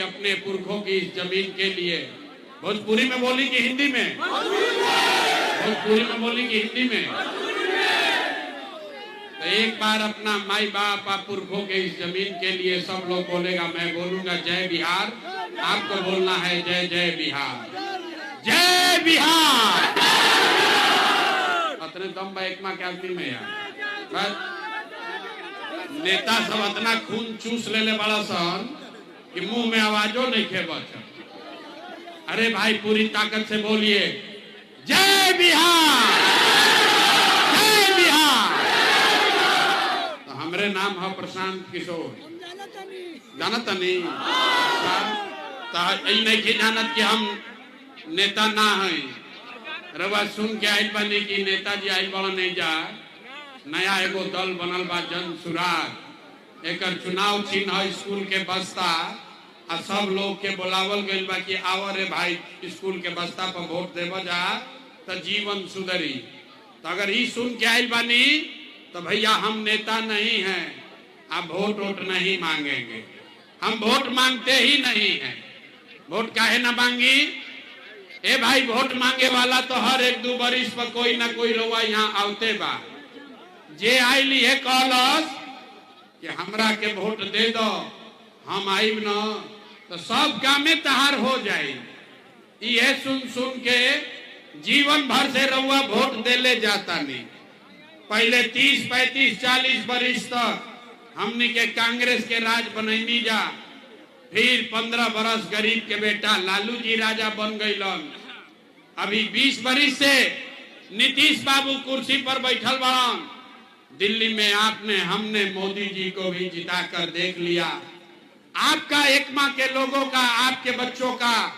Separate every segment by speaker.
Speaker 1: अपने पुरखों की इस जमीन के लिए भोजपुरी में बोली कि हिंदी में? भोजपुरी में बोली कि हिंदी में? तो एक बार अपना माई बाप और पुरखों के इस जमीन के लिए सब लोग बोलेगा, मैं बोलूंगा जय बिहार, आपको बोलना है जय जय बिहार, जय बिहार। अतने दम बा एक माँ क्या में यार नेता सब इतना खून चूस ले बड़ा सन कि मुंह में आवाजों नहीं खे बचा। अरे भाई पूरी ताकत से बोलिए जय बिहार, जय बिहार। तो हमरे नाम है प्रशांत किशोर, जानत नहीं नहीं की जानत कि हम नेता ना है। रवा सुन के आई बनी कि नेताजी आई बड़ा नहीं जा, नया एगो दल बनल बा जन सुराग, एक चुनाव चिन्ह है स्कूल के बस्ता आ सब लोग के बुलावल गइल बा कि आओ रे भाई स्कूल के बस्ता पर वोट देव जा तो जीवन सुधरी। तो अगर ये सुन के आइल बानी तो भैया हम नेता नहीं हैं, आप वोट वोट नहीं मांगेंगे, हम वोट मांगते ही नहीं हैं। वोट काहे ना मांगी? ए भाई वोट मांगे वाला तो हर एक दो बरिस पर कोई ना कोई रउआ यहाँ आवते बा। जे आइली है कहलस कि हमरा के वोट दे दो, हम आइब न तो सब कामे तहार हो जाए। ये सुन सुन के जीवन भर से रउआ वोट देले जाता नहीं। पहले 30, 35, 40 बरिस तक हमनी के कांग्रेस के राज बनैनी जा, फिर 15 बरस गरीब के बेटा लालू जी राजा बन गईलन। अभी 20 बरिस से नीतीश बाबू कुर्सी पर बैठल बड़न। दिल्ली में आपने हमने मोदी जी को भी जिता कर देख लिया। आपका एक माह के लोगों का, आपके बच्चों का,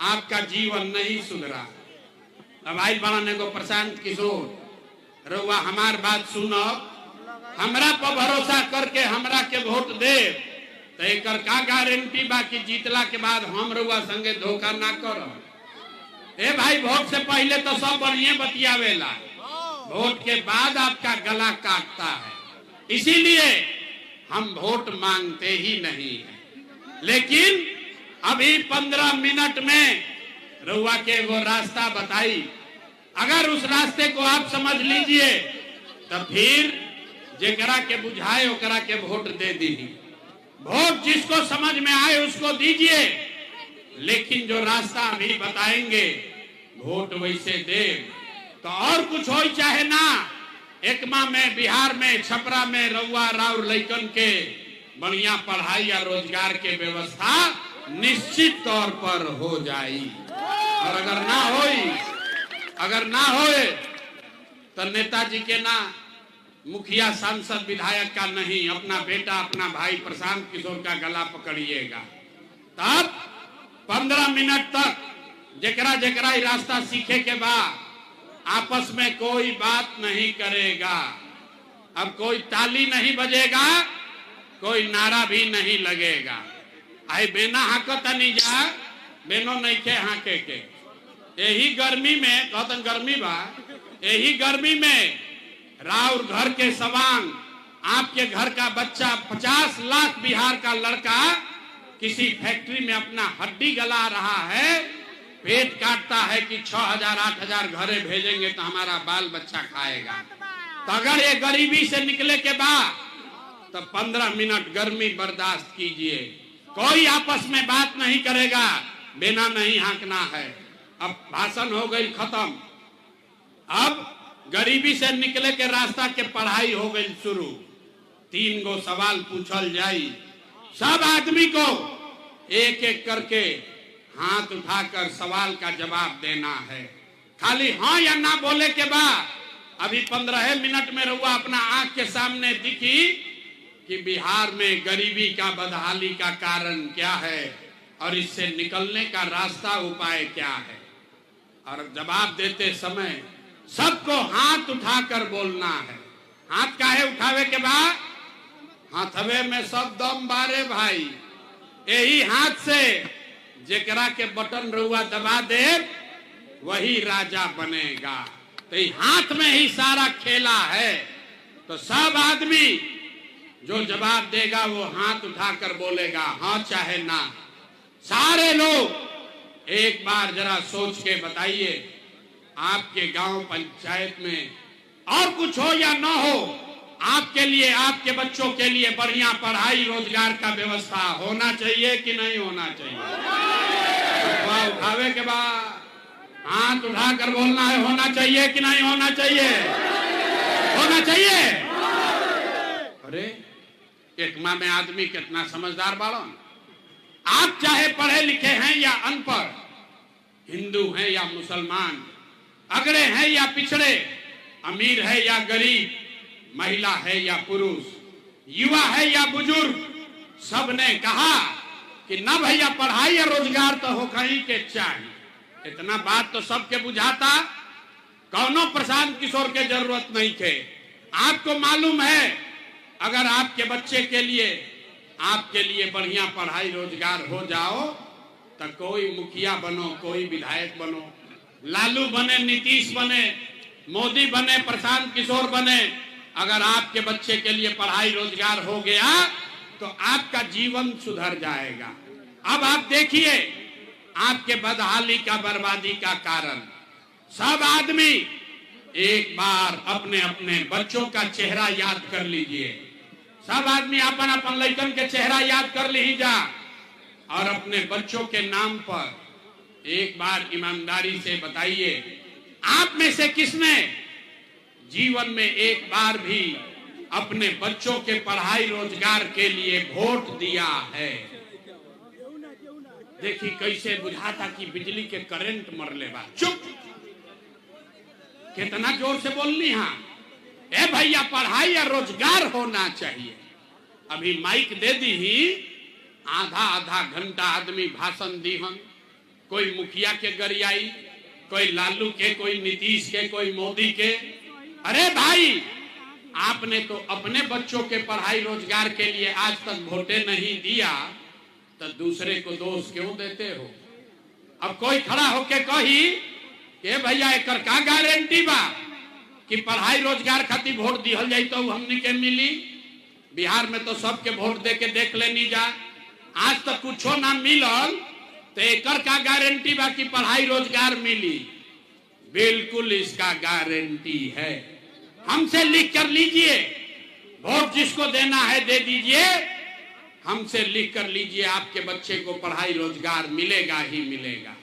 Speaker 1: आपका जीवन नहीं सुधरा। अब आई बड़ा को प्रशांत किशोर रउआ हमार बात सुनो, हमरा पर भरोसा करके हमरा के वोट दे तो एक का गारंटी बा कि जीतला के बाद हम रउआ संगे धोखा ना करो। ए भाई वोट से पहले तो सब बढ़िया बतियावेला, वोट के बाद आपका गला काटता है। इसीलिए हम वोट मांगते ही नहीं है। लेकिन अभी 15 मिनट में रउआ के वो रास्ता बताई, अगर उस रास्ते को आप समझ लीजिए तो फिर जेकरा के बुझाए ओकरा के वोट दे दी। वोट जिसको समझ में आए उसको दीजिए, लेकिन जो रास्ता अभी बताएंगे वोट वैसे दे। तो और कुछ हो चाहे ना, एक माह में बिहार में छपरा में रउआ राउर लइकन के बढ़िया पढ़ाई या रोजगार के व्यवस्था निश्चित तौर पर हो जाई। और अगर ना होए तो नेताजी के ना, मुखिया सांसद विधायक का नहीं, अपना बेटा अपना भाई प्रशांत किशोर का गला पकड़िएगा। तब 15 मिनट तक जेकरा जेकरा रास्ता सीखे के बाद आपस में कोई बात नहीं करेगा। अब कोई ताली नहीं बजेगा, कोई नारा भी नहीं लगेगा। आई बेना हाकत नहीं जा, बेनो नहीं के हाके के। यही गर्मी में कहतन गर्मी बा, यही गर्मी में राउर घर के सवांग, आपके घर का बच्चा 50 लाख बिहार का लड़का किसी फैक्ट्री में अपना हड्डी गला रहा है, पेट काटता है कि 6000, 8000 घरे भेजेंगे तो हमारा बाल बच्चा खाएगा। तो अगर ये गरीबी से निकले के बाद तो 15 मिनट गर्मी बर्दाश्त कीजिए। कोई आपस में बात नहीं करेगा, बिना नहीं हाँकना है। अब भाषण हो गई खत्म, अब गरीबी से निकले के रास्ता के पढ़ाई हो गई शुरू। 3 गो सवाल पूछल जाई, सब आदमी को एक एक करके हाथ उठाकर सवाल का जवाब देना है। खाली हाँ या ना बोले के बाद अभी 15 मिनट में रहुआ अपना आंख के सामने दिखी कि बिहार में गरीबी का, बदहाली का कारण क्या है और इससे निकलने का रास्ता, उपाय क्या है। और जवाब देते समय सबको हाथ उठाकर बोलना है। हाथ काहे उठावे के बाद? हाथवे में सब दम बारे भाई। यही हाथ से जेकरा के बटन रउआ दबा दे वही राजा बनेगा। तो हाथ में ही सारा खेला है। तो सब आदमी जो जवाब देगा वो हाथ उठाकर बोलेगा हाँ चाहे ना। सारे लोग एक बार जरा सोच के बताइए, आपके गांव पंचायत में और कुछ हो या ना हो, आपके लिए, आपके बच्चों के लिए बढ़िया पढ़ाई रोजगार का व्यवस्था होना चाहिए कि नहीं होना चाहिए? उठावे के बाद हाथ उठाकर बोलना है, होना चाहिए कि नहीं होना चाहिए? होना चाहिए। अरे एक माँ में आदमी कितना समझदार बाड़न। आप चाहे पढ़े लिखे हैं या अनपढ़, हिंदू हैं या मुसलमान, अगड़े हैं या पिछड़े, अमीर है या गरीब, महिला है या पुरुष, युवा है या बुजुर्ग, सबने कहा कि ना भैया पढ़ाई या रोजगार तो हो कहीं के चाहिए। इतना बात तो सबके बुझाता, कौनो प्रशांत किशोर के जरूरत नहीं थे। आपको मालूम है, अगर आपके बच्चे के लिए, आपके लिए बढ़िया पढ़ाई रोजगार हो जाओ तो कोई मुखिया बनो, कोई विधायक बनो, लालू बने, नीतीश बने, मोदी बने, प्रशांत किशोर बने, अगर आपके बच्चे के लिए पढ़ाई रोजगार हो गया तो आपका जीवन सुधर जाएगा। अब आप देखिए, आपके बदहाली का, बर्बादी का कारण सब आदमी एक बार अपने अपने बच्चों का चेहरा याद कर लीजिए। सब आदमी अपन अपन लड़कन के चेहरा याद कर लीजा और अपने बच्चों के नाम पर एक बार ईमानदारी से बताइए, आप में से किसने जीवन में एक बार भी अपने बच्चों के पढ़ाई रोजगार के लिए वोट दिया है? देखिए कैसे बुझाता कि बिजली के करंट मर ले बा। चुप, कितना जोर से बोलनी। हाँ ए भैया, पढ़ाई या रोजगार होना चाहिए। अभी माइक दे दी ही, आधा आधा घंटा आदमी भाषण दी हन, कोई मुखिया के गरियाई, कोई लालू के, कोई नीतीश के, कोई मोदी के। अरे भाई, आपने तो अपने बच्चों के पढ़ाई रोजगार के लिए आज तक वोटे नहीं दिया, तो दूसरे को दोष क्यों देते हो? अब कोई खड़ा होके कही कि भैया एक का गारंटी बा कि पढ़ाई रोजगार खातिर वोट दिहल जाई तो हमनी के मिली? बिहार में तो सबके वोट दे के देख लेनी जा, आज तक कुछो ना मिलल, तो एक का गारंटी बा कि पढ़ाई रोजगार मिली? बिल्कुल इसका गारंटी है। हमसे लिख कर लीजिए, वोट जिसको देना है दे दीजिए, हमसे लिख कर लीजिए, आपके बच्चे को पढ़ाई रोजगार मिलेगा ही मिलेगा।